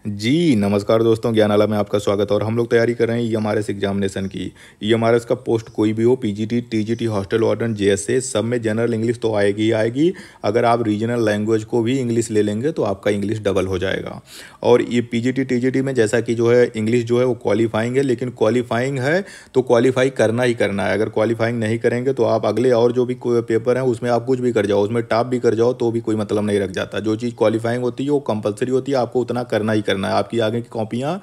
जी, नमस्कार दोस्तों, ज्ञानाला में आपका स्वागत है और हम लोग तैयारी कर रहे हैं ईएमआरएस एग्जामिनेशन की। ईएमआरएस का पोस्ट कोई भी हो, PGT, TGT, hostel warden, JSA, सब में जनरल इंग्लिश तो आएगी ही आएगी। अगर आप रीजनल लैंग्वेज को भी इंग्लिश ले लेंगे तो आपका इंग्लिश डबल हो जाएगा। और ये पीजीटी, टीजीटी में जैसा कि जो है इंग्लिश जो है वो क्वालिफाइंग है, लेकिन क्वालिफाइंग है तो क्वालिफाई करना ही करना है। अगर क्वालिफाइंग नहीं करेंगे तो आप अगले और जो भी पेपर हैं उसमें आप कुछ भी कर जाओ, उसमें टॉप भी कर जाओ तो भी कोई मतलब नहीं रख जाता। जो चीज़ क्वालिफाइंग होती है वो कंपलसरी होती है, आपको उतना करना ही करना है। आपकी आगे की कॉपियाँ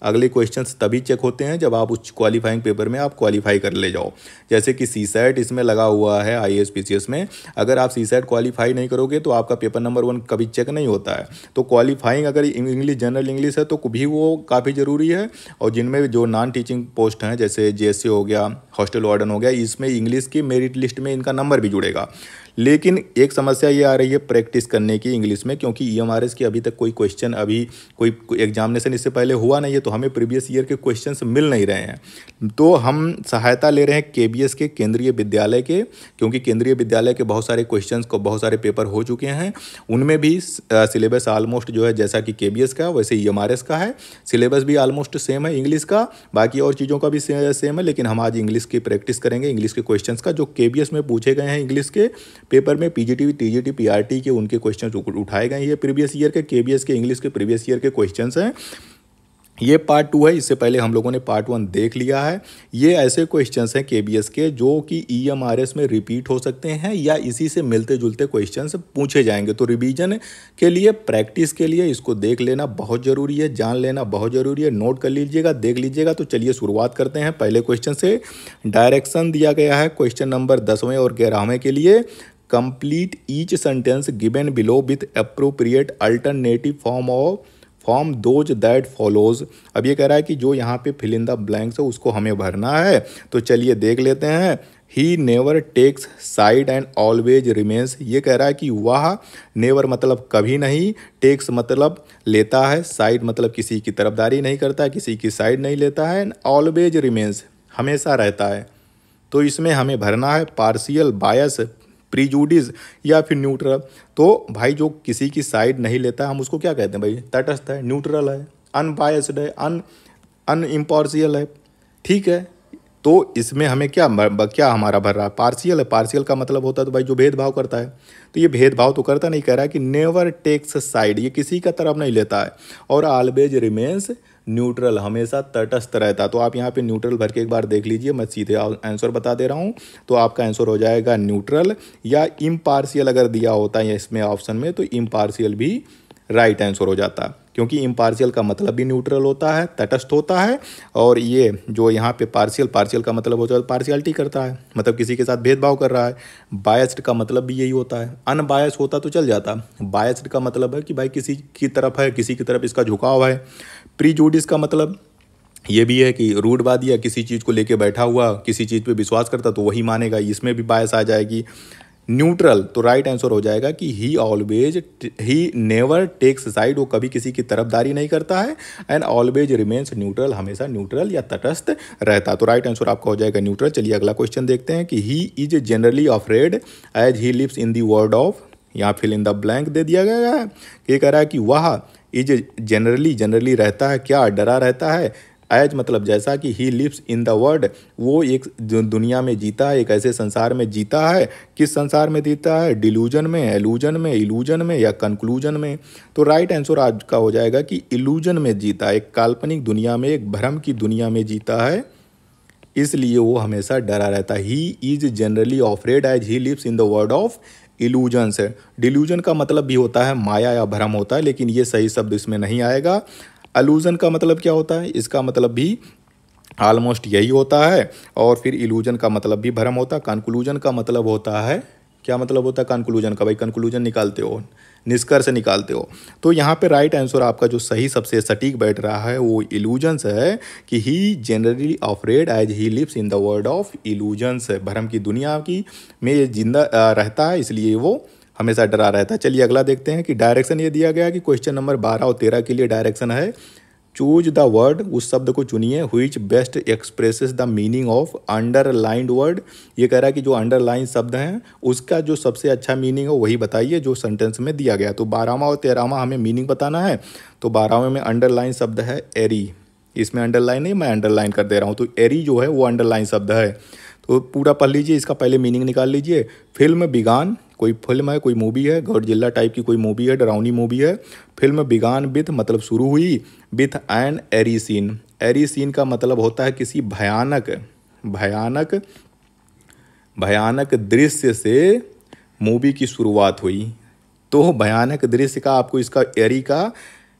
अगले क्वेश्चंस तभी चेक होते हैं जब आप उस क्वालिफाइंग पेपर में आप क्वालिफाई कर ले जाओ। जैसे कि सीसैट इसमें लगा हुआ है आईएएस पीसीएस में, अगर आप सीसैट क्वालिफाई नहीं करोगे तो आपका पेपर नंबर 1 कभी चेक नहीं होता है। तो क्वालिफाइंग अगर इंग्लिश जनरल इंग्लिश है तो भी वो काफ़ी ज़रूरी है। और जिनमें जो नॉन टीचिंग पोस्ट हैं जैसे जेएसए हो गया, हॉस्टल वार्डन हो गया, इसमें इंग्लिश की मेरिट लिस्ट में इनका नंबर भी जुड़ेगा। लेकिन एक समस्या ये आ रही है प्रैक्टिस करने की इंग्लिश में, क्योंकि ईएमआरएस की अभी तक कोई क्वेश्चन कोई एग्जामिनेशन इससे पहले हुआ नहीं है, तो हमें प्रीवियस ईयर के क्वेश्चंस मिल नहीं रहे हैं। तो हम सहायता ले रहे हैं केबीएस के, केंद्रीय विद्यालय के, क्योंकि केंद्रीय विद्यालय के बहुत सारे क्वेश्चंस को बहुत सारे पेपर हो चुके हैं। उनमें भी सिलेबस ऑलमोस्ट जो है जैसा कि केबीएस का वैसे ईएमआरएस का है। सिलेबस भी ऑलमोस्ट सेम है इंग्लिश का, बाकी और चीज़ों का भी सेम है, लेकिन हम आज इंग्लिश की प्रैक्टिस करेंगे। इंग्लिश के क्वेश्चन का जो केबीएस में पूछे गए हैं इंग्लिश के पेपर में, पीजीटी, टीजीटी, पीआरटी के उनके क्वेश्चन उठाए गए हैं। ये प्रीवियस ईयर के केबीएस के इंग्लिश के प्रीवियस ईयर के क्वेश्चंस हैं। ये पार्ट 2 है, इससे पहले हम लोगों ने पार्ट 1 देख लिया है। ये ऐसे क्वेश्चंस हैं केबीएस के जो कि ईएमआरएस में रिपीट हो सकते हैं या इसी से मिलते जुलते क्वेश्चंस पूछे जाएंगे। तो रिवीजन के लिए, प्रैक्टिस के लिए इसको देख लेना बहुत ज़रूरी है, जान लेना बहुत ज़रूरी है। नोट कर लीजिएगा, देख लीजिएगा। तो चलिए शुरुआत करते हैं पहले क्वेश्चन से। डायरेक्शन दिया गया है क्वेश्चन नंबर 10वें और 11वें के लिए। Complete each sentence given below with appropriate alternative form those that follows. अब ये कह रहा है कि जो यहाँ पे फिल इन द ब्लैंक्स है उसको हमें भरना है। तो चलिए देख लेते हैं। He never takes side and always remains. ये कह रहा है कि वह, नेवर मतलब कभी नहीं, टेक्स मतलब लेता है, साइड मतलब किसी की तरफदारी नहीं करता है, किसी की साइड नहीं लेता है, एंड ऑलवेज रिमेन्स हमेशा रहता है। तो इसमें हमें भरना है पार्शियल, बायस, प्रीजुडिस या फिर न्यूट्रल। तो भाई जो किसी की साइड नहीं लेता है हम उसको क्या कहते हैं भाई? तटस्थ है, न्यूट्रल है, अनबायस्ड है, अनइम्पार्शियल है। ठीक है, तो इसमें हमें क्या हमारा भर रहा है? पार्शियल है। पार्शियल का मतलब होता है तो भाई जो भेदभाव करता है, तो ये भेदभाव तो करता नहीं। कह रहा है कि नेवर टेक्स साइड, ये किसी का तरफ नहीं लेता है, और ऑलवेज रिमेन्स न्यूट्रल, हमेशा तटस्थ रहता। तो आप यहाँ पे न्यूट्रल भर के एक बार देख लीजिए, मैं सीधे आंसर बता दे रहा हूँ। तो आपका आंसर हो जाएगा न्यूट्रल, या इम्पार्शियल अगर दिया होता है इसमें ऑप्शन में तो इम्पार्शियल भी राइट आंसर हो जाता, क्योंकि इम्पार्शियल का मतलब भी न्यूट्रल होता है, तटस्थ होता है। और ये जो यहाँ पे पार्शियल का मतलब होता है पार्शियलिटी करता है, मतलब किसी के साथ भेदभाव कर रहा है। बायस्ड का मतलब भी यही होता है। अनबायस होता तो चल जाता, बायस्ड का मतलब है कि भाई किसी की तरफ है, किसी की तरफ इसका झुकाव है। प्रीजुडिस का मतलब ये भी है कि रूढ़वादी या किसी चीज़ को लेके बैठा हुआ, किसी चीज़ पे विश्वास करता तो वही मानेगा, इसमें भी बायस आ जाएगी। न्यूट्रल, तो राइट आंसर हो जाएगा कि ही नेवर टेक्स साइड, वो कभी किसी की तरफदारी नहीं करता है, एंड ऑलवेज रिमेन्स न्यूट्रल, हमेशा न्यूट्रल या तटस्थ रहता। तो राइट आंसर आपका हो जाएगा न्यूट्रल। चलिए अगला क्वेश्चन देखते हैं कि he is generally afraid as he lives in the world of, यहाँ फिल इन द ब्लैंक दे दिया गया है। ये कह रहा है कि वह इज जनरली रहता है, क्या डरा रहता है, एज मतलब जैसा कि he lives in the world, वो एक दुनिया में जीता है, एक ऐसे संसार में जीता है। किस संसार में जीता है? डिल्यूजन में, एलूजन में, इल्यूजन में या कंक्लूजन में। तो राइट आंसर आज का हो जाएगा कि इल्यूजन में जीता है, एक काल्पनिक दुनिया में, एक भ्रम की दुनिया में जीता है, इसलिए वो हमेशा डरा रहता है। He is generally afraid as he lives in the world of illusions है। डिल्यूजन का मतलब भी होता है माया या भ्रम होता है, लेकिन ये सही शब्द इसमें नहीं आएगा। अलूजन का मतलब क्या होता है? इसका मतलब भी ऑलमोस्ट यही होता है। और फिर इल्यूजन का मतलब भी भ्रम होता है। कंक्लूजन का मतलब होता है, क्या मतलब होता है कंक्लूजन का? भाई कंक्लूजन निकालते हो, निष्कर्ष निकालते हो। तो यहाँ पे राइट आंसर आपका जो सही सबसे सटीक बैठ रहा है वो इल्यूजन्स है, कि he generally afraid as he lives in the world of illusions है, भ्रम की दुनिया की में ये जिंदा रहता है, इसलिए वो हमेशा डरा रहता है। चलिए अगला देखते हैं कि डायरेक्शन ये दिया गया है कि क्वेश्चन नंबर 12 और 13 के लिए डायरेक्शन है चूज द वर्ड, उस शब्द को चुनिए, which best expresses the meaning of underlined word. ये कह रहा है कि जो अंडरलाइन शब्द हैं उसका जो सबसे अच्छा मीनिंग है वही बताइए जो सेंटेंस में दिया गया। तो 12वां और 13वां हमें मीनिंग बताना है। तो 12वें में अंडरलाइन शब्द है एरी, इसमें अंडरलाइन नहीं, मैं अंडरलाइन कर दे रहा हूँ। तो एरी जो है वो अंडरलाइन शब्द है। तो पूरा पढ़ लीजिए, इसका पहले मीनिंग निकाल लीजिए। फिल्म बिगान, कोई फिल्म है, कोई मूवी है, गॉडजिला टाइप की कोई मूवी है, डरावनी मूवी है। फिल्म बिगान विथ मतलब शुरू हुई, with an eerie scene. Eerie scene का मतलब होता है किसी भयानक भयानक भयानक दृश्य से मूवी की शुरुआत हुई। तो भयानक दृश्य का आपको इसका एरी का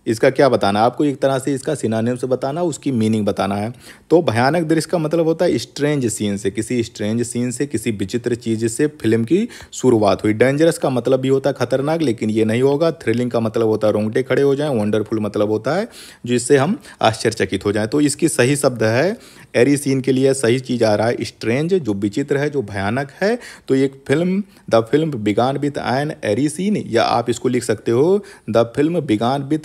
इसका क्या बताना है, आपको एक तरह से इसका सिनोनिम से बताना, उसकी मीनिंग बताना है। तो भयानक दृश्य का मतलब होता है स्ट्रेंज सीन से, किसी स्ट्रेंज सीन से, किसी विचित्र चीज से फिल्म की शुरुआत हुई। डेंजरस का मतलब भी होता है खतरनाक, लेकिन ये नहीं होगा। थ्रिलिंग का मतलब होता है रोंगटे खड़े हो जाएं। वंडरफुल मतलब होता है जिससे हम आश्चर्यचकित हो जाएं। तो इसकी सही शब्द है एरी सीन के लिए सही चीज आ रहा है स्ट्रेंज, जो विचित्र है, जो भयानक है। तो एक फिल्म, the film began with an eerie scene, या आप इसको लिख सकते हो the film began with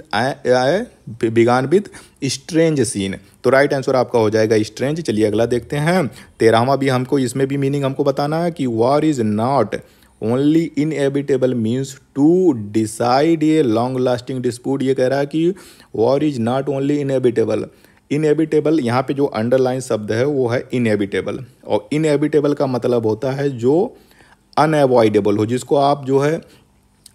strange scene. तो राइट आंसर आपका हो जाएगा स्ट्रेंज। चलिए अगला देखते हैं। 13वां भी हमको, इसमें भी मीनिंग हमको बताना है कि war is not only inevitable means to decide a long lasting dispute. ये कह रहा है कि war is not only inevitable. Inevitable यहाँ पे जो अंडरलाइन शब्द है वो है इनएविटेबल, और इनएविटेबल का मतलब होता है जो अनएवॉइडेबल हो, जिसको आप जो है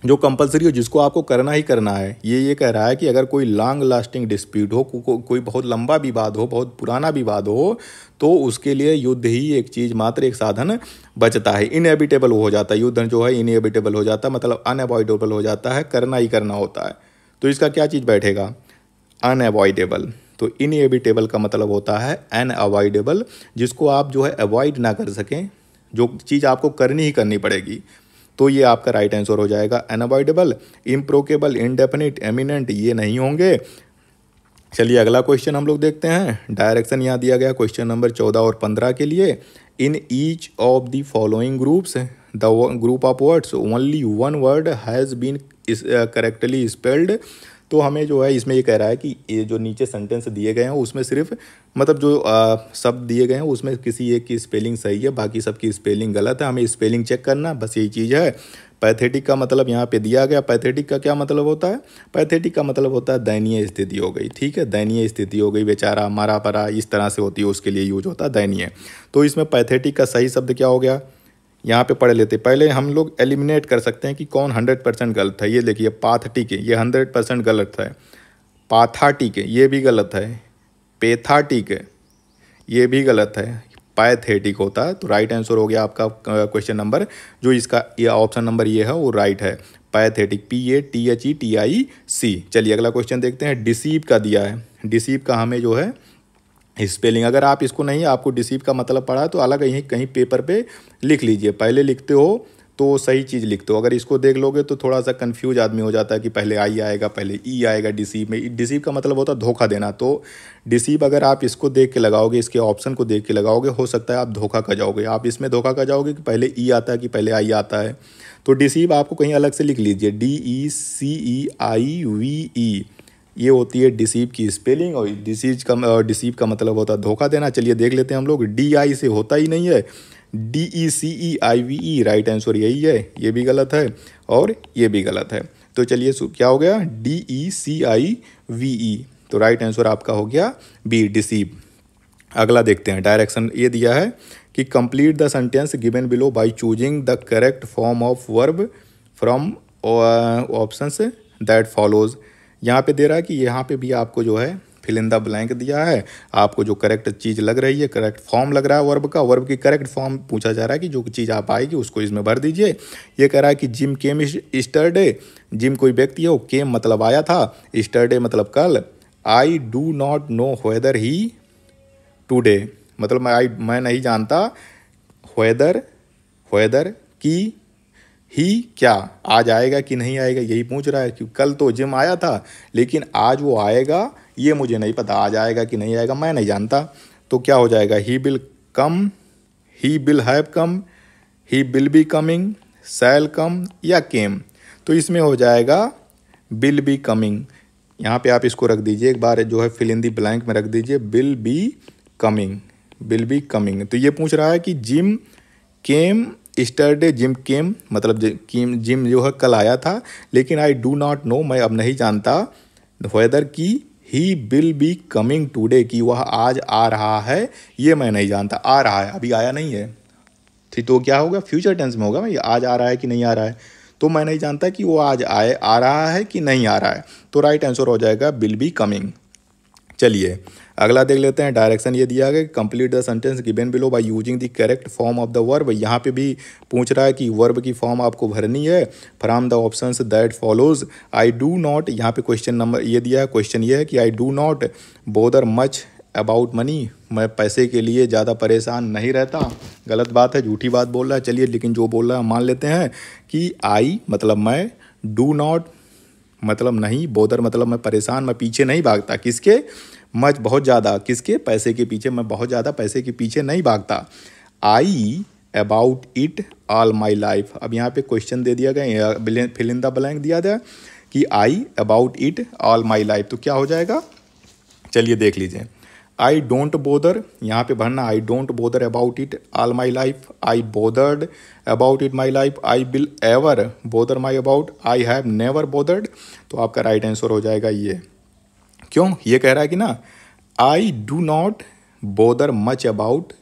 जो कंपलसरी हो, जिसको आपको करना ही करना है। ये कह रहा है कि अगर कोई लॉन्ग लास्टिंग डिस्प्यूट हो, कोई बहुत लंबा विवाद हो, बहुत पुराना विवाद हो, तो उसके लिए युद्ध ही एक चीज़ मात्र, एक साधन बचता है। इनएविटेबल हो जाता है युद्ध जो है, इनएविटेबल हो जाता है, मतलब अनएवॉइडेबल हो जाता है, करना ही करना होता है। तो इसका क्या चीज़ बैठेगा, अनएवॉइडेबल। तो इनएविटेबल का मतलब होता है अनअवॉइडेबल, जिसको आप जो है अवॉइड ना कर सकें, जो चीज़ आपको करनी ही करनी पड़ेगी। तो ये आपका राइट आंसर हो जाएगा अनअवॉइडेबल। इम्प्रोकेबल, इनडेफिनिट, एमिनेंट ये नहीं होंगे। चलिए अगला क्वेश्चन हम लोग देखते हैं। डायरेक्शन यहाँ दिया गया क्वेश्चन नंबर 14 और 15 के लिए। In each of the following groups the group of words only one word has been correctly spelled. तो हमें जो है इसमें ये कह रहा है कि ये जो नीचे सेंटेंस दिए गए हैं उसमें सिर्फ मतलब जो शब्द दिए गए हैं उसमें किसी एक की स्पेलिंग सही है, बाकी सबकी स्पेलिंग गलत है। हमें स्पेलिंग चेक करना, बस यही चीज़ है। पैथेटिक का मतलब यहाँ पे दिया गया। पैथेटिक का क्या मतलब होता है, पैथेटिक का मतलब होता है दयनीय स्थिति हो गई। ठीक है, दयनीय स्थिति हो गई, बेचारा, मारा परा, इस तरह से होती है, उसके लिए यूज होता है दयनीय। तो इसमें पैथेटिक का सही शब्द क्या हो गया, यहाँ पे पढ़ लेते। पहले हम लोग एलिमिनेट कर सकते हैं कि कौन 100% गलत है। ये देखिए पाथटिक है, ये 100% गलत है। पाथाटिक है, ये भी गलत है। पेथाटिक है, ये भी गलत है। पैथेटिक होता है। तो राइट आंसर हो गया आपका क्वेश्चन नंबर, जो इसका ये ऑप्शन नंबर ये है वो राइट है, पैथेटिक, PATHETIC। चलिए अगला क्वेश्चन देखते हैं। डिसीव का दिया है। डिसीव का हमें जो है स्पेलिंग, अगर आप इसको नहीं, आपको डिसीव का मतलब पढ़ा है तो अलग ही कहीं पेपर पे लिख लीजिए। पहले लिखते हो तो सही चीज़ लिखते हो, अगर इसको देख लोगे तो थोड़ा सा कंफ्यूज आदमी हो जाता है कि पहले आई आएगा, पहले ई आएगा। डिसीव में, डिसीव का मतलब होता है धोखा देना। तो डिसीव अगर आप इसको देख के लगाओगे, इसके ऑप्शन को देख के लगाओगे, हो सकता है आप धोखा कर जाओगे। आप इसमें धोखा कर जाओगे कि पहले ई आता है कि पहले आई आता है। तो डिसीव आपको कहीं अलग से लिख लीजिए, DECEIVE, ये होती है डिसीव की स्पेलिंग। और डिसीव का मतलब होता है धोखा देना। चलिए देख लेते हैं हम लोग। DI से होता ही नहीं है, DECEIVE, राइट आंसर यही है। ये भी गलत है और ये भी गलत है। तो चलिए क्या हो गया, DECIVE। तो राइट आंसर आपका हो गया बी, डिसीव। अगला देखते हैं। डायरेक्शन ये दिया है कि complete the sentence given below by choosing the correct form of verb from options that follows. यहाँ पे दे रहा है कि यहाँ पे भी आपको जो है फिल इन द ब्लैंक दिया है। आपको जो करेक्ट चीज़ लग रही है, करेक्ट फॉर्म लग रहा है वर्ब का, वर्ब की करेक्ट फॉर्म पूछा जा रहा है कि जो चीज़ आप आएगी उसको इसमें भर दीजिए। ये कह रहा है कि जिम केम स्टरडे। जिम कोई व्यक्ति है, वो केम मतलब आया था, स्टरडे मतलब कल। I do not know whether he today, मतलब मैं नहीं जानता वेदर की ही क्या आज आएगा कि नहीं आएगा, यही पूछ रहा है। कि कल तो जिम आया था, लेकिन आज वो आएगा ये मुझे नहीं पता, आज आएगा कि नहीं आएगा मैं नहीं जानता। तो क्या हो जाएगा, he will come, he will have come, he will be coming, shall come या केम। तो इसमें हो जाएगा विल बी कमिंग। यहाँ पे आप इसको रख दीजिए, एक बार जो है फिल इन दी ब्लैंक में रख दीजिए will be coming, will be coming. तो ये पूछ रहा है कि जिम केम यस्टरडे, जिम केम मतलब जिम जो है कल आया था, लेकिन आई डू नॉट नो, मैं अब नहीं जानता, वेदर की ही विल बी कमिंग टूडे, कि वह आज आ रहा है, ये मैं नहीं जानता। आ रहा है, अभी आया नहीं है, ठीक, तो क्या होगा, फ्यूचर टेंस में होगा, भाई आज आ रहा है कि नहीं आ रहा है, तो मैं नहीं जानता कि वो आज आ रहा है कि नहीं आ रहा है, तो राइट आंसर हो जाएगा विल बी कमिंग। चलिए अगला देख लेते हैं। डायरेक्शन ये दिया गया, complete the sentence given below by using the correct form of the verb. यहाँ पे भी पूछ रहा है कि वर्ब की फॉर्म आपको भरनी है from the options that follows. I do not, यहाँ पे क्वेश्चन नंबर ये दिया है, क्वेश्चन ये है कि I do not bother much about money, मैं पैसे के लिए ज़्यादा परेशान नहीं रहता। गलत बात है, झूठी बात बोल रहा है, चलिए लेकिन जो बोल रहा है मान लेते हैं कि आई मतलब मैं, डू नॉट मतलब नहीं, बोदर मतलब मैं परेशान, मैं पीछे नहीं भागता, किसके, मच बहुत ज़्यादा, किसके, पैसे के पीछे, मैं बहुत ज़्यादा पैसे के पीछे नहीं भागता। आई about it all my life, अब यहाँ पे क्वेश्चन दे दिया गया, फिल इन द ब्लैंक दिया गया कि आई about it all my life, तो क्या हो जाएगा, चलिए देख लीजिए। आई डोंट बोदर, यहाँ पे भरना I don't bother about it all my life, I bothered about it my life, I will ever bother my about, I have never bothered, तो आपका राइट आंसर हो जाएगा ये। क्यों, ये कह रहा है कि ना I do not bother much about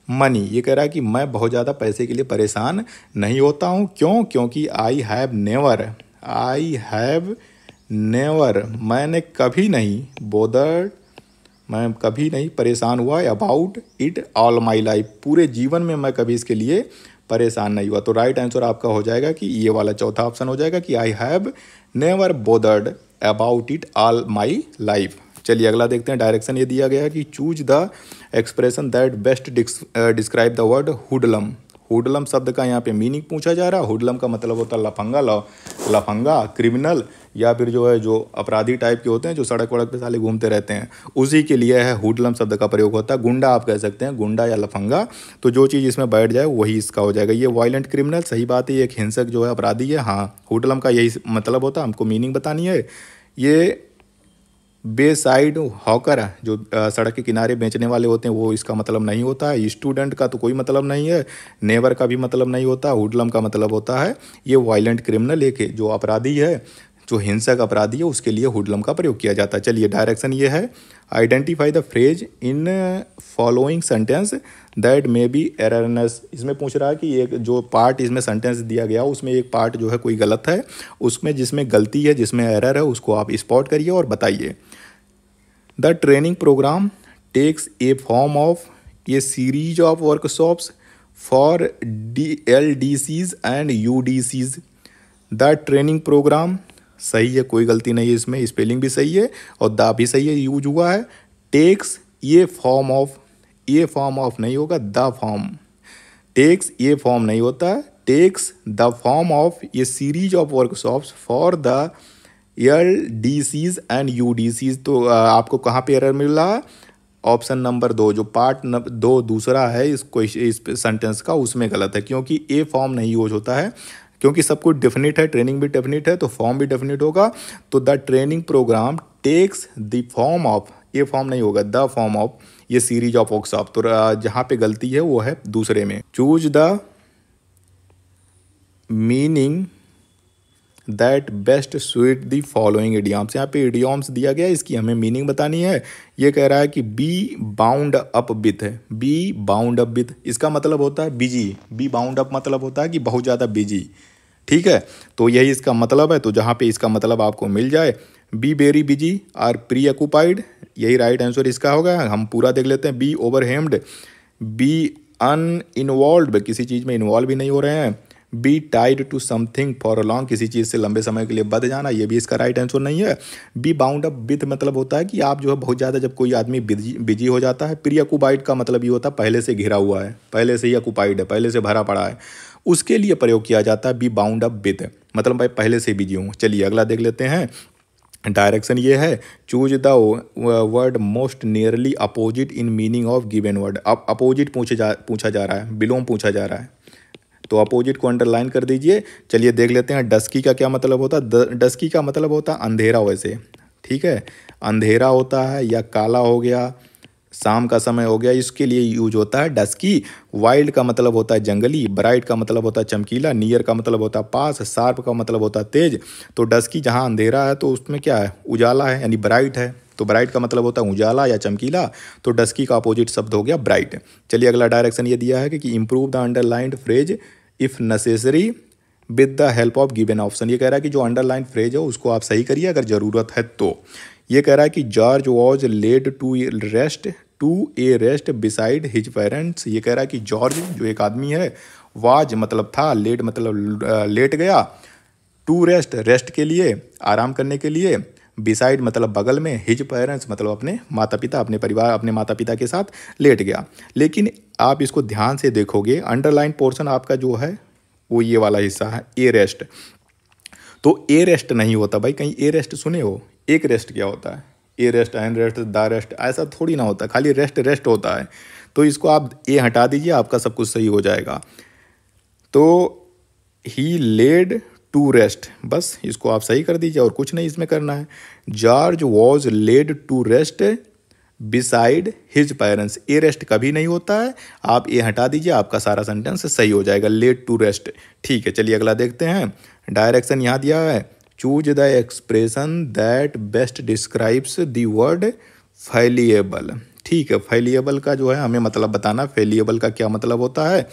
money, ये कह रहा है कि मैं बहुत ज़्यादा पैसे के लिए परेशान नहीं होता हूँ। क्यों, क्योंकि आई have never, I have never, मैंने कभी नहीं, बोदर्ड मैं कभी नहीं परेशान हुआ, about it all my life, पूरे जीवन में मैं कभी इसके लिए परेशान नहीं हुआ। तो राइट आंसर आपका हो जाएगा कि ये वाला चौथा ऑप्शन हो जाएगा कि I have never bothered about it all my life. चलिए अगला देखते हैं। डायरेक्शन ये दिया गया है कि choose the expression that best describe the word hoodlum. Hoodlum शब्द का यहाँ पे मीनिंग पूछा जा रहा है। हुडलम का मतलब होता है लफंगा, लफंगा, क्रिमिनल, या फिर जो है जो अपराधी टाइप के होते हैं जो सड़क वड़क पे साले घूमते रहते हैं, उसी के लिए है हुडलम शब्द का प्रयोग होता है। गुंडा आप कह सकते हैं, गुंडा या लफंगा, तो जो चीज़ इसमें बैठ जाए वही इसका हो जाएगा। ये वायलेंट क्रिमिनल, सही बात है, ये एक हिंसक जो है अपराधी है। हाँ, हुडलम का यही मतलब होता है, हमको मीनिंग बतानी है। ये बेसाइड हॉकर जो सड़क के किनारे बेचने वाले होते हैं वो इसका मतलब नहीं होता है। स्टूडेंट का तो कोई मतलब नहीं है, नेबर का भी मतलब नहीं होता। हुडलम का मतलब होता है ये वायलेंट क्रिमिनल, एक जो अपराधी है, जो हिंसक अपराधी है, उसके लिए हुडलम का प्रयोग किया जाता है। चलिए डायरेक्शन ये है, identify the phrase in following sentence that may be erroneous. इसमें पूछ रहा है कि एक जो पार्ट इसमें सेंटेंस दिया गया उसमें एक पार्ट जो है कोई गलत है, उसमें जिसमें गलती है, जिसमें एरर है, उसको आप स्पॉट करिए और बताइए। The training programme takes a form of a series of workshops for DLDCs and UDCs। The training programme सही है, कोई गलती नहीं है इसमें, स्पेलिंग भी सही है और द भी सही है, यूज हुआ है। टेक्स ये फॉर्म ऑफ, ये फॉर्म ऑफ नहीं होगा, द फॉर्म, टेक्स ये फॉर्म नहीं होता, टेक्स द फॉर्म ऑफ ये series of workshops for the LDCs and UDCs। तो आपको कहाँ पे एरर मिल रहा है, ऑप्शन नंबर 2 जो पार्ट 2 दूसरा है इस सेंटेंस का, उसमें गलत है, क्योंकि ए फॉर्म नहीं यूज होता है, क्योंकि सब कुछ डेफिनिट है, ट्रेनिंग भी डेफिनिट है तो फॉर्म भी डेफिनिट होगा। तो the training programme takes the form of, ये फॉर्म नहीं होगा, द फॉर्म ऑफ ये सीरीज ऑफ वर्कशॉप। तो जहाँ पे गलती है वो है दूसरे में। Choose the meaning that best suit the following idioms. यहाँ पे इडियम्स दिया गया है, इसकी हमें मीनिंग बतानी है। ये कह रहा है कि बी बाउंड अप विथ है, बी बाउंड अप विथ, इसका मतलब होता है बिजी। बी बाउंड अप मतलब होता है कि बहुत ज़्यादा बिजी, ठीक है, तो यही इसका मतलब है। तो जहाँ पे इसका मतलब आपको मिल जाए, be very busy or preoccupied, यही राइट आंसर इसका होगा। हम पूरा देख लेते हैं। बी ओवरहेम्ड, बी अनइन्वॉल्व, किसी चीज़ में इन्वॉल्व भी नहीं हो रहे हैं। Be tied to something for long, किसी चीज़ से लंबे समय के लिए बंध जाना, ये भी इसका राइट आंसर नहीं है। बी बाउंड अप विथ मतलब होता है कि आप जो है बहुत ज़्यादा, जब कोई आदमी बिजी हो जाता है। प्री ऑक्यूपाइड का मतलब ये होता है पहले से घिरा हुआ है, पहले से ही ऑक्यूपाइड है, पहले से भरा पड़ा है, उसके लिए प्रयोग किया जाता है बी बाउंड अप विथ, मतलब भाई पहले से बिजी हूँ। चलिए अगला देख लेते हैं। डायरेक्शन ये है, choose the word most nearly opposite in meaning of given word. अब अपोजिट पूछा जा रहा है, बिलोंग पूछा जा रहा है, तो अपोजिट को अंडरलाइन कर दीजिए। चलिए देख लेते हैं डस्की का क्या मतलब होता है। डस्की का मतलब होता है अंधेरा वैसे, ठीक है, अंधेरा होता है या काला हो गया, शाम का समय हो गया, इसके लिए यूज होता है डस्की। वाइल्ड का मतलब होता है जंगली, ब्राइट का मतलब होता है चमकीला, नियर का मतलब होता है पास, शार्प का मतलब होता है तेज। तो डस्की जहाँ अंधेरा है तो उसमें क्या है, उजाला है, यानी ब्राइट है। तो ब्राइट का मतलब होता है उजाला या चमकीला, तो डस्की का अपोजिट शब्द हो गया ब्राइट। चलिए अगला डायरेक्शन ये दिया है कि improve the underlined phrase if necessary with the help of given option. ये कह रहा है कि जो अंडरलाइन फ्रेज है उसको आप सही करिए अगर ज़रूरत है तो। ये कह रहा है कि George was laid to a rest beside his parents. ये कह रहा है कि जॉर्ज जो एक आदमी है, वाज मतलब था, लेड मतलब लेट गया, टू रेस्ट के लिए, आराम करने के लिए, बिसाइड मतलब बगल में, हिज पेरेंट्स मतलब अपने माता पिता, अपने परिवार, अपने माता पिता के साथ लेट गया। लेकिन आप इसको ध्यान से देखोगे, अंडरलाइन पोर्शन आपका जो है वो ये वाला हिस्सा है, ए रेस्ट। तो ए रेस्ट नहीं होता भाई, कहीं ए रेस्ट सुने हो? एक रेस्ट क्या होता है? A rest, an rest, the rest, ऐसा थोड़ी ना होता, खाली रेस्ट होता है। तो इसको आप ए हटा दीजिए, आपका सब कुछ सही हो जाएगा। तो ही लेड टू रेस्ट, बस इसको आप सही कर दीजिए और कुछ नहीं इसमें करना है। George was laid to rest beside his parents, a rest कभी नहीं होता है, आप ए हटा दीजिए, आपका सारा सेंटेंस सही हो जाएगा, लेड टू रेस्ट। ठीक है, चलिए अगला देखते हैं। डायरेक्शन यहाँ दिया है, choose the expression that best describes the word fallible. ठीक है, फैलिएबल का जो है हमें मतलब बताना, फैलिएबल का क्या मतलब होता है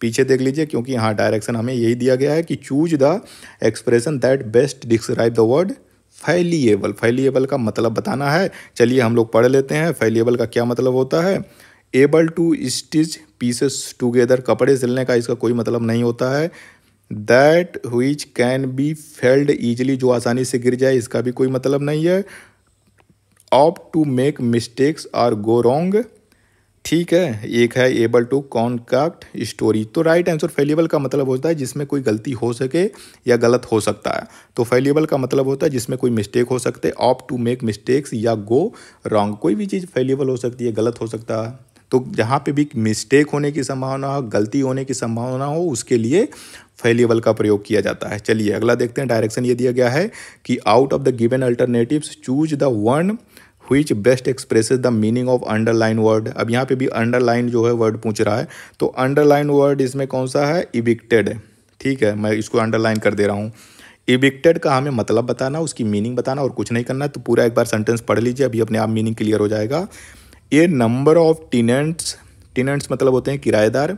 पीछे देख लीजिए, क्योंकि यहाँ डायरेक्शन हमें यही दिया गया है कि choose the expression that best describe the word fallible. Fallible का मतलब बताना है। चलिए हम लोग पढ़ लेते हैं फैलिएबल का क्या मतलब होता है। Able to stitch pieces together, कपड़े सिलने का इसका कोई मतलब नहीं होता है। That which can be failed easily, जो आसानी से गिर जाए, इसका भी कोई मतलब नहीं है। Apt to make mistakes or go wrong, ठीक है। एक है एबल टू कॉन्कैक्ट स्टोरी। तो राइट आंसर फैलिएबल का मतलब होता है जिसमें कोई गलती हो सके या गलत हो सकता है। तो फैलिएबल का मतलब होता है जिसमें कोई मिस्टेक हो सकते, ऑप टू मेक मिस्टेक्स या गो रॉन्ग, कोई भी चीज़ फैलिएबल हो सकती है, गलत हो सकता है। तो जहाँ पे भी मिस्टेक होने की संभावना हो, गलती होने की संभावना हो, उसके लिए फैलिएबल का प्रयोग किया जाता है। चलिए अगला देखते हैं। डायरेक्शन ये दिया गया है कि out of the given alternatives choose the one which best expresses the meaning of underline word. अब यहाँ पे भी अंडरलाइन जो है वर्ड पूछ रहा है, तो अंडरलाइन वर्ड इसमें कौन सा है? इविक्टेड। ठीक है, मैं इसको अंडरलाइन कर दे रहा हूँ। इविक्टेड का हमें मतलब बताना, उसकी मीनिंग बताना और कुछ नहीं करना। तो पूरा एक बार सेंटेंस पढ़ लीजिए, अभी अपने आप मीनिंग क्लियर हो जाएगा। ए नंबर ऑफ टेनेंट्स मतलब होते हैं किराएदार,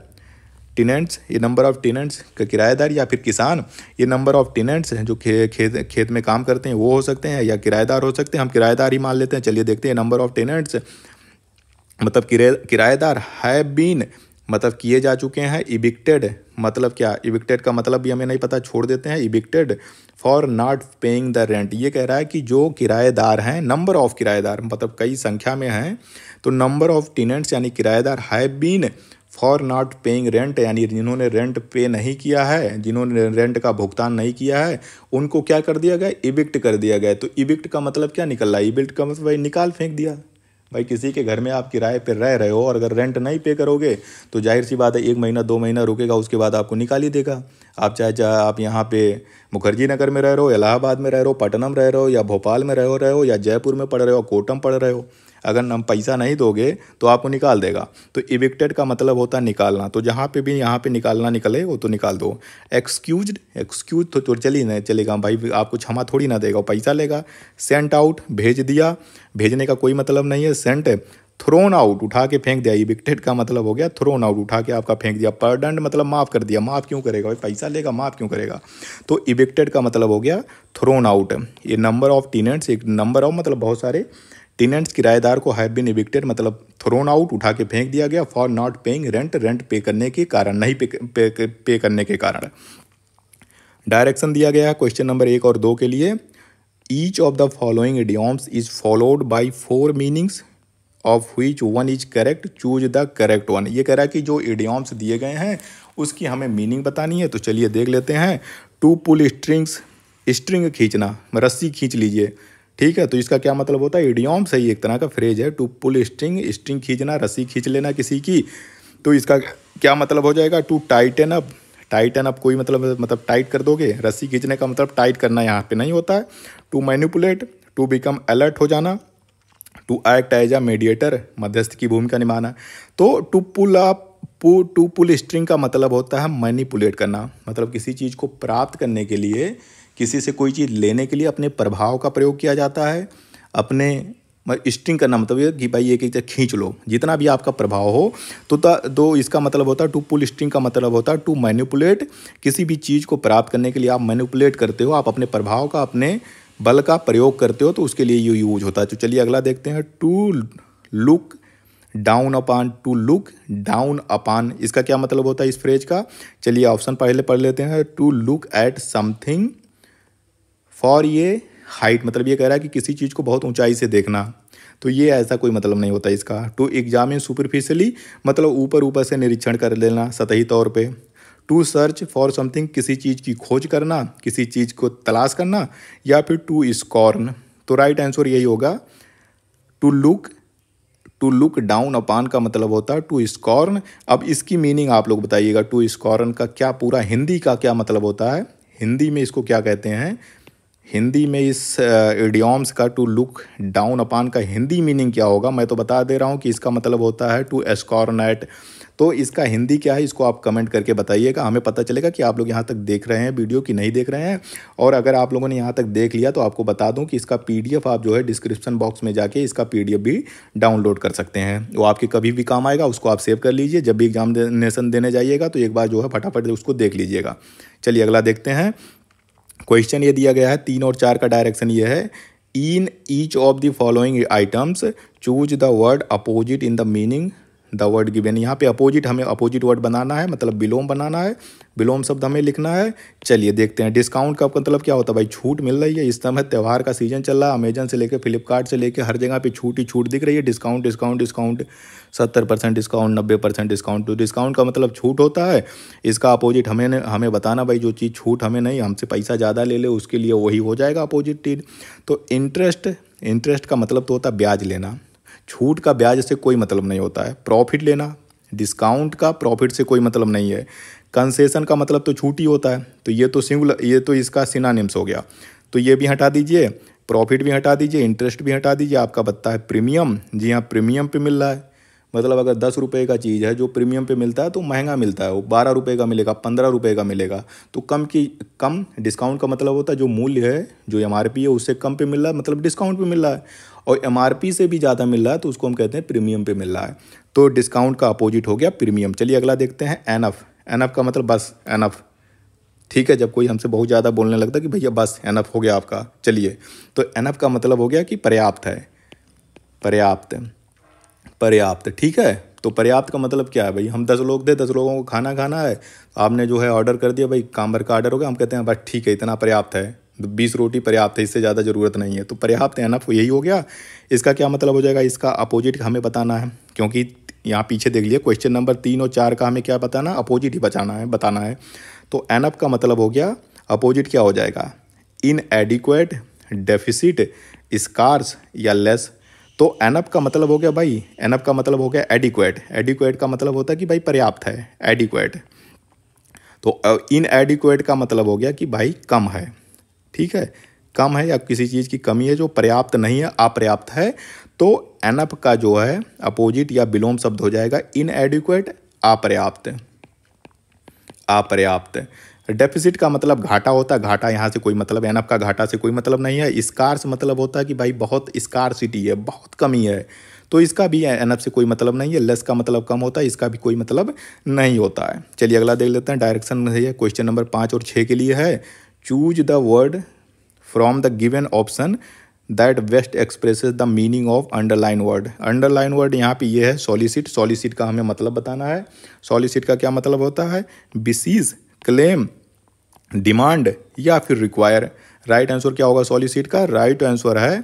टेनेंट्स, ये नंबर ऑफ टेनेंट्स का किराएदार या फिर किसान। ये नंबर ऑफ टेनेंट्स हैं जो खेत में काम करते हैं, वो हो सकते हैं, या किराएदार हो सकते हैं, हम किराएदार ही मान लेते हैं। चलिए देखते हैं। नंबर ऑफ टेनेंट्स मतलब किराएदार, हैव बीन मतलब किए जा चुके हैं, इविक्टेड मतलब क्या? इविक्टेड का मतलब भी हमें नहीं पता, छोड़ देते हैं। Evicted for not paying the rent. ये कह रहा है कि जो किराएदार हैं, नंबर ऑफ किराएदार मतलब कई संख्या में हैं, तो नंबर ऑफ टेनेंट्स यानी किराएदार, have been for not paying rent यानी जिन्होंने रेंट पे नहीं किया है, जिन्होंने रेंट का भुगतान नहीं किया है, उनको क्या कर दिया गया? इविक्ट कर दिया गया। तो इविक्ट का मतलब क्या निकल रहा है? इविक्ट का मतलब भाई निकाल फेंक दिया। भाई किसी के घर में आप किराए पर रह रहे हो और अगर रेंट नहीं पे करोगे तो जाहिर सी बात है 1 महीना 2 महीना रुकेगा, उसके बाद आपको निकाल ही देगा। आप चाहे आप यहाँ पे मुखर्जी नगर में रह रहे हो, इलाहाबाद में रह रहे हो, पटनम रह रहे हो, या भोपाल में रहे हो, या जयपुर में पढ़ रहे हो, कोटम पढ़ रहे हो, अगर हम पैसा नहीं दोगे तो आपको निकाल देगा। तो इविक्टेड का मतलब होता है निकालना। तो जहाँ पे भी यहाँ पे निकालना निकले वो तो निकाल दो। एक्सक्यूज तो चलिए नहीं चलेगा भाई, आपको क्षमा थोड़ी ना देगा, पैसा लेगा। सेंट आउट भेज दिया, भेजने का कोई मतलब नहीं है। सेंट थ्रोन आउट उठा के फेंक दिया, इविक्टेड का मतलब हो गया थ्रोन आउट, उठा के आपका फेंक दिया। पर्डन्ड मतलब माफ़ कर दिया, माफ़ क्यों करेगा भाई, पैसा लेगा, माफ़ क्यों करेगा। तो इविक्टेड का मतलब हो गया थ्रोन आउट। ये नंबर ऑफ टेनेंट्स, एक नंबर ऑफ मतलब बहुत सारे, टेनेंट्स किराएदार को हैव बीन इविक्टेड मतलब थ्रोन आउट उठा के फेंक दिया गया, for not paying rent rent पे करने के कारण, नहीं पे करने के कारण। डायरेक्शन दिया गया क्वेश्चन नंबर 1 और 2 के लिए। Each of the following idioms is followed by 4 meanings of which one is correct, choose the correct one. ये कह रहा है कि जो इडियम्स दिए गए हैं उसकी हमें मीनिंग बतानी है। तो चलिए देख लेते हैं। टू पुल स्ट्रिंग्स, स्ट्रिंग खींचना, रस्सी खींच लीजिए। ठीक है, तो इसका क्या मतलब होता है? इडियम सही एक तरह का फ्रेज है। टू पुल स्ट्रिंग, स्ट्रिंग खींचना, रस्सी खींच लेना किसी की। तो इसका क्या मतलब हो जाएगा? To tighten up, tighten up कोई मतलब टाइट कर दोगे, रस्सी खींचने का मतलब टाइट करना यहाँ पे नहीं होता है। To manipulate, to become alert हो जाना। To act as a mediator, मध्यस्थ की भूमिका निभाना। तो to pull up, to pull string का मतलब होता है मैनिपुलेट करना, मतलब किसी चीज़ को प्राप्त करने के लिए, किसी से कोई चीज़ लेने के लिए अपने प्रभाव का प्रयोग किया जाता है। अपने स्ट्रिंग करना मतलब ये कि भाई एक एक खींच लो, जितना भी आपका प्रभाव हो। तो इसका मतलब होता है टू पुल स्ट्रिंग का मतलब होता है टू मैनिपुलेट, किसी भी चीज़ को प्राप्त करने के लिए आप मैनिपुलेट करते हो, आप अपने प्रभाव का, अपने बल का प्रयोग करते हो, तो उसके लिए ये यूज होता है। तो चलिए अगला देखते हैं। To look down upon, to look down upon, इसका क्या मतलब होता है इस फ्रेज का? चलिए ऑप्शन पहले पढ़ लेते हैं। To look at something for ये हाइट, मतलब ये कह रहा है कि किसी चीज़ को बहुत ऊंचाई से देखना, तो ये ऐसा कोई मतलब नहीं होता इसका। टू एग्जामिन सुपरफिशियली, मतलब ऊपर ऊपर से निरीक्षण कर लेना, सतही तौर पे। टू सर्च फॉर समथिंग, किसी चीज़ की खोज करना, किसी चीज़ को तलाश करना। या फिर टू स्कॉर्न, तो राइट आंसर यही होगा to look. To look down upon का मतलब होता है टू स्कॉर्न। अब इसकी मीनिंग आप लोग बताइएगा, टू स्कॉर्न का क्या पूरा हिंदी का क्या मतलब होता है, हिंदी में इसको क्या कहते हैं? हिंदी में इस इडियम्स का टू लुक डाउन अपान का हिंदी मीनिंग क्या होगा, मैं तो बता दे रहा हूँ कि इसका मतलब होता है टू स्कॉर्न एट। तो इसका हिंदी क्या है, इसको आप कमेंट करके बताइएगा, हमें पता चलेगा कि आप लोग यहाँ तक देख रहे हैं वीडियो कि नहीं देख रहे हैं। और अगर आप लोगों ने यहाँ तक देख लिया तो आपको बता दूँ कि इसका PDF आप जो है डिस्क्रिप्शन बॉक्स में जाके इसका PDF भी डाउनलोड कर सकते हैं, वो आपके कभी भी काम आएगा। उसको आप सेव कर लीजिए, जब भी एग्जामिनेशन देने जाइएगा तो एक बार जो है फटाफट उसको देख लीजिएगा। चलिए अगला देखते हैं। क्वेश्चन ये दिया गया है 3 और 4 का डायरेक्शन ये है। इन each of the following items choose the word opposite in the meaning the word given. यहाँ पे अपोजिट, हमें अपोजिट वर्ड बनाना है, मतलब विलोम बनाना है, विलोम शब्द हमें लिखना है। चलिए देखते हैं। डिस्काउंट का मतलब क्या होता है भाई? छूट मिल रही है, इस समय त्यौहार का सीजन चल रहा है, अमेजन से लेकर फ्लिपकार्ट से लेकर हर जगह पे छूट ही छूट दिख रही है। Discount discount discount, 70% discount, 90% discount. तो डिस्काउंट का मतलब छूट होता है। इसका अपोजिट हमें बताना भाई, जो चीज़ छूट हमें नहीं, हमसे पैसा ज़्यादा ले ले, उसके लिए वही हो जाएगा अपोजिट चीज। तो इंटरेस्ट का मतलब तो होता है ब्याज लेना, छूट का ब्याज से कोई मतलब नहीं होता है। प्रॉफिट लेना, डिस्काउंट का प्रॉफिट से कोई मतलब नहीं है। कंसेशन का मतलब तो छूट ही होता है, तो ये तो इसका सिनोनिम्स हो गया, तो ये भी हटा दीजिए, प्रॉफिट भी हटा दीजिए, इंटरेस्ट भी हटा दीजिए। आपका बनता है प्रीमियम। जी हाँ, प्रीमियम पे मिल रहा है, मतलब अगर 10 रुपये का चीज़ है जो प्रीमियम पे मिलता है तो महंगा मिलता है, वो 12 रुपये का मिलेगा, 15 रुपये का मिलेगा। तो कम डिस्काउंट का मतलब होता है जो मूल्य है, जो MRP है उससे कम पे मिल रहा है, मतलब डिस्काउंट पे मिल रहा है। और MRP से भी ज़्यादा मिल रहा है तो उसको हम कहते हैं प्रीमियम पे मिल रहा है। तो डिस्काउंट का अपोजिट हो गया प्रीमियम। चलिए अगला देखते हैं। एनफ। एनफ का मतलब बस, एनफ। ठीक है, जब कोई हमसे बहुत ज़्यादा बोलने लगता है कि भैया बस एनफ हो गया आपका। चलिए, तो एनफ का मतलब हो गया कि पर्याप्त है, पर्याप्त। ठीक है, तो पर्याप्त का मतलब क्या है भाई? हम 10 लोग थे, 10 लोगों को खाना खाना है, आपने जो है ऑर्डर कर दिया, भाई काम भर का ऑर्डर हो गया, हम कहते हैं बस ठीक है, इतना पर्याप्त है, 20 रोटी पर्याप्त है, इससे ज़्यादा ज़रूरत नहीं है। तो पर्याप्त एनफ यही हो गया। इसका क्या मतलब हो जाएगा? इसका अपोजिट हमें बताना है, क्योंकि यहाँ पीछे देख लिए क्वेश्चन नंबर 3 और 4 का हमें क्या बताना? अपोजिट ही बताना है। तो एनफ का मतलब हो गया, अपोजिट क्या हो जाएगा? इनएडिक्वेट, डेफिसिट, स्कार्स या लेस। तो एनफ का मतलब हो गया भाई, एनफ का मतलब हो गया एडिक्वेट। एडिक्वेट का मतलब होता है कि भाई पर्याप्त है, एडिक्वेट। तो इनएडिक्वेट का मतलब हो गया कि भाई कम है। ठीक है, कम है या किसी चीज़ की कमी है जो पर्याप्त नहीं है, अपर्याप्त है। तो एनफ का जो है अपोजिट या विलोम शब्द हो जाएगा इनएडिक्वेट, अपर्याप्त। डेफिसिट का मतलब घाटा होता है, घाटा यहाँ से कोई मतलब, एनफ का घाटा से कोई मतलब नहीं है। स्कार्स मतलब होता है कि भाई बहुत स्कार्सिटी है, बहुत कमी है, तो इसका भी एनफ से कोई मतलब नहीं है। लेस का मतलब कम होता है, इसका भी कोई मतलब नहीं होता है। चलिए अगला देख लेते हैं। डायरेक्शन है क्वेश्चन नंबर 5 और 6 के लिए है। Choose the word from the given option that best expresses the meaning of underline word. Underline word यहाँ पे ये है सॉलिसिट। सॉलिसिट का हमें मतलब बताना है। सॉलिसिट का क्या मतलब होता है? बिसीज, क्लेम, डिमांड या फिर रिक्वायर। राइट आंसर क्या होगा सॉलिसिट का? राइट आंसर है,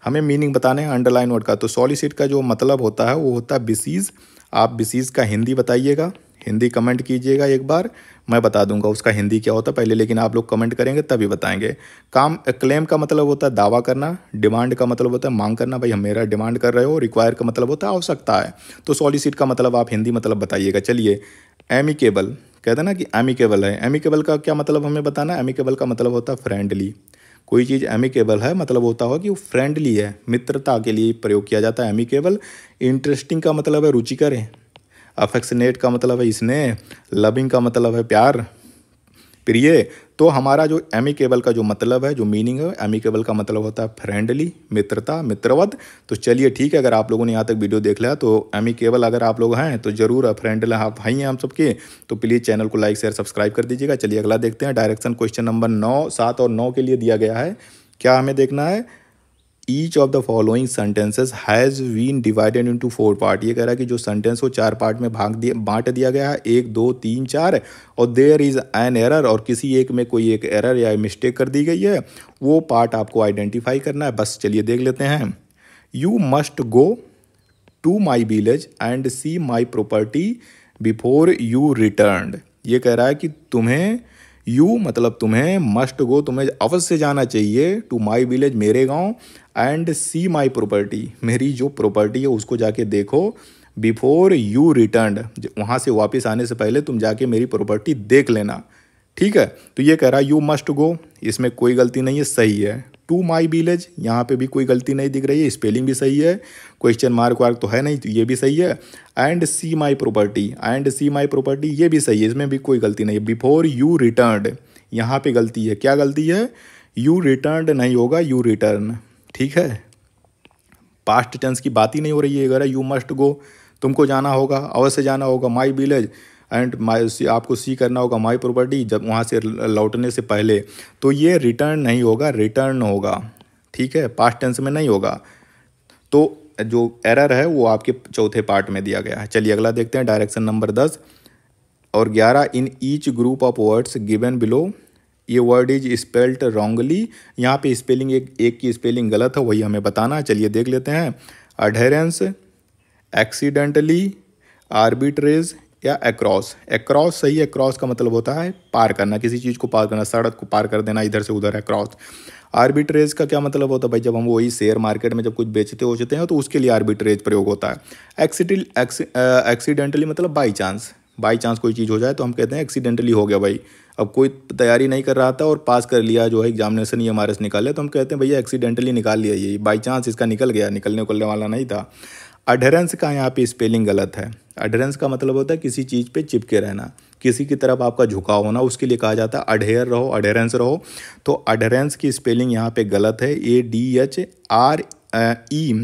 हमें मीनिंग बताने हैं अंडरलाइन वर्ड का। तो सॉलिसिट का जो मतलब होता है वो होता है बिसीज। आप बिसीज का हिंदी बताइएगा, हिंदी कमेंट कीजिएगा एक बार, मैं बता दूंगा उसका हिंदी क्या होता है पहले, लेकिन आप लोग कमेंट करेंगे तभी बताएंगे। क्लेम का मतलब होता है दावा करना, डिमांड का मतलब होता है मांग करना, भाई हम मेरा डिमांड कर रहे हो। रिक्वायर का मतलब होता है आवश्यकता है। तो सॉलिसिट का मतलब आप हिंदी मतलब बताइएगा। चलिए, एमिकेबल कहते हैं ना कि एमिकेबल है। एमिकेबल का क्या मतलब हमें बताना है? एमिकेबल का मतलब होता है फ्रेंडली। कोई चीज़ एमिकेबल है मतलब होता हो कि वो फ्रेंडली है, मित्रता के लिए प्रयोग किया जाता है एमिकेबल। इंटरेस्टिंग का मतलब है रुचिकर है। अफेक्शनेट का मतलब है स्नेह। लविंग का मतलब है प्यार, प्रिय। तो हमारा जो एमिकेबल का जो मतलब है, जो मीनिंग है, एमिकेबल का मतलब होता है फ्रेंडली, मित्रता, मित्रवत। तो चलिए ठीक है, अगर आप लोगों ने यहाँ तक वीडियो देख लिया तो एमिकेबल अगर आप लोग हैं तो जरूर फ्रेंडली आप भाई हैं हम सबके, तो प्लीज़ चैनल को लाइक शेयर सब्सक्राइब कर दीजिएगा। चलिए अगला देखते हैं। डायरेक्शन क्वेश्चन नंबर 9, 7 और 9 के लिए दिया गया है। क्या हमें देखना है? Each of the following sentences has been divided into 4 part. ये कह रहा है कि जो सेंटेंस को 4 पार्ट में बांट दिया गया है, 1 2 3 4, और देयर इज़ एन एरर, और किसी एक में कोई एक एरर या मिस्टेक कर दी गई है, वो पार्ट आपको आइडेंटिफाई करना है। बस चलिए देख लेते हैं। You must go to my village and see my property before you return. ये कह रहा है कि तुम्हें, यू मतलब तुम्हें, मस्ट गो तुम्हें अवश्य जाना चाहिए, टू माई विलेज मेरे गांव, एंड सी माई प्रॉपर्टी मेरी जो प्रॉपर्टी है उसको जाके देखो, बिफोर यू रिटर्न वहाँ से वापस आने से पहले तुम जाके मेरी प्रॉपर्टी देख लेना। ठीक है, तो ये कह रहा है यू मस्ट गो, इसमें कोई गलती नहीं है, सही है। टू माई विलेज, यहाँ पे भी कोई गलती नहीं दिख रही है, स्पेलिंग भी सही है, क्वेश्चन मार्क वार्क तो है नहीं, तो ये भी सही है। And see my property, and see my property ये भी सही है, इसमें भी कोई गलती नहीं है। बिफोर यू रिटर्न, यहाँ पे गलती है। क्या गलती है? यू रिटर्न नहीं होगा, यू रिटर्न। ठीक है, पास्ट टेंस की बात ही नहीं हो रही है। अगर यू मस्ट गो, तुमको जाना होगा, अवश्य जाना होगा, माई विलेज, एंड माई आपको सी करना होगा माई प्रॉपर्टी जब वहाँ से लौटने से पहले, तो ये रिटर्न नहीं होगा, रिटर्न होगा। ठीक है, पास्ट टेंस में नहीं होगा। तो जो एरर है वो आपके चौथे पार्ट में दिया गया है। चलिए अगला देखते हैं। डायरेक्शन नंबर 10 और 11, in each group of words given below, ये वर्ड इज स्पेल्ड रॉन्गली। यहाँ पे स्पेलिंग एक की स्पेलिंग गलत है, वही हमें बताना है। चलिए देख लेते हैं। अडेरेंस, एक्सीडेंटली, आर्बिट्रेज या एक्रॉस। एक्रॉस सही है। एक्रॉस का मतलब होता है पार करना, किसी चीज़ को पार करना, सड़क को पार कर देना इधर से उधर, एक्रॉस। आर्बिट्रेज का क्या मतलब होता है भाई? जब हम वही शेयर मार्केट में जब कुछ बेचते हैं तो उसके लिए आर्बिट्रेज प्रयोग होता है। एक्सीडेंटली मतलब बाई चांस, बाई चांस कोई चीज़ हो जाए तो हम कहते हैं एक्सीडेंटली हो गया भाई। अब कोई तैयारी नहीं कर रहा था और पास कर लिया, जो है एग्जामिनेशन ये हमारे से निकाले, तो हम कहते हैं भैया एक्सीडेंटली निकाल लिया, ये बाई चांस इसका निकल गया, निकलने वाला नहीं था। अडहेरेंस का यहाँ पे स्पेलिंग गलत है। अडहेरेंस का मतलब होता है किसी चीज़ पे चिपके रहना, किसी की तरफ आपका झुकाव होना, उसके लिए कहा जाता है अडहेयर रहो, अडहेरेंस रहो। तो अडहेरेंस की स्पेलिंग यहाँ पे गलत है। ADHRE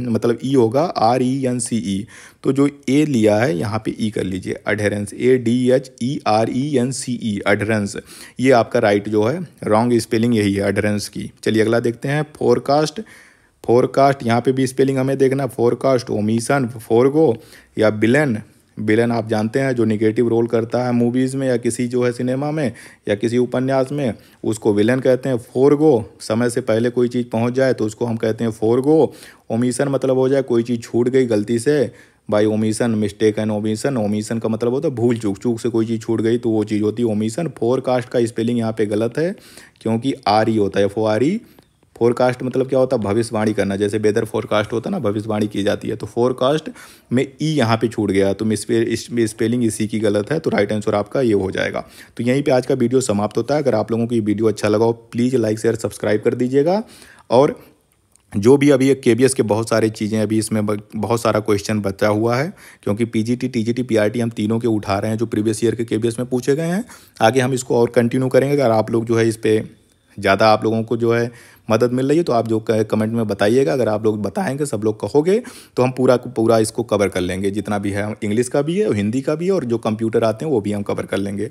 मतलब ई होगा, RENCE। तो जो ए लिया है यहाँ पे ई कर लीजिए, अडहेरेंस, ADHERENCE, अडहेरेंस। ये आपका राइट जो है, रॉन्ग स्पेलिंग यही है अडहेरेंस की। चलिए अगला देखते हैं। फोरकास्ट, फोरकास्ट यहाँ पे भी स्पेलिंग हमें देखना। फोरकास्ट, ओमिशन, फोरगो या विलेन। विलेन आप जानते हैं जो निगेटिव रोल करता है मूवीज़ में या किसी जो है सिनेमा में या किसी उपन्यास में, उसको विलेन कहते हैं। फोरगो, समय से पहले कोई चीज़ पहुंच जाए तो उसको हम कहते हैं फोरगो। ओमिशन मतलब हो जाए कोई चीज़ छूट गई गलती से, by omission, mistake and omission. Omission का मतलब होता है भूल चूक, चूक से कोई चीज़ छूट गई तो वो चीज़ होती है ओमिशन। फोरकास्ट का स्पेलिंग यहाँ पे गलत है क्योंकि RE होता है, FORE। फोरकास्ट मतलब क्या होता है? भविष्यवाणी करना, जैसे वेदर फोरकास्ट होता है ना, भविष्यवाणी की जाती है। तो फोरकास्ट में ई यहाँ पे छूट गया, तो स्पेलिंग इसी की गलत है, तो राइट आंसर आपका ये हो जाएगा। तो यहीं पे आज का वीडियो समाप्त होता है। अगर आप लोगों को ये वीडियो अच्छा लगा हो प्लीज़ लाइक शेयर सब्सक्राइब कर दीजिएगा। और जो भी अभी KBS के बहुत सारी चीज़ें, अभी इसमें बहुत सारा क्वेश्चन बचा हुआ है क्योंकि PGT, TGT, PRT हम तीनों के उठा रहे हैं जो प्रीवियस ईयर के KBS में पूछे गए हैं। आगे हम इसको और कंटिन्यू करेंगे। अगर आप लोग जो है इस पर ज़्यादा आप लोगों को जो है मदद मिल रही है तो आप जो कमेंट में बताइएगा। अगर आप लोग बताएंगे, सब लोग कहोगे, तो हम पूरा इसको कवर कर लेंगे, जितना भी है। इंग्लिश का भी है, हिंदी का भी है, और जो कंप्यूटर आते हैं वो भी हम कवर कर लेंगे।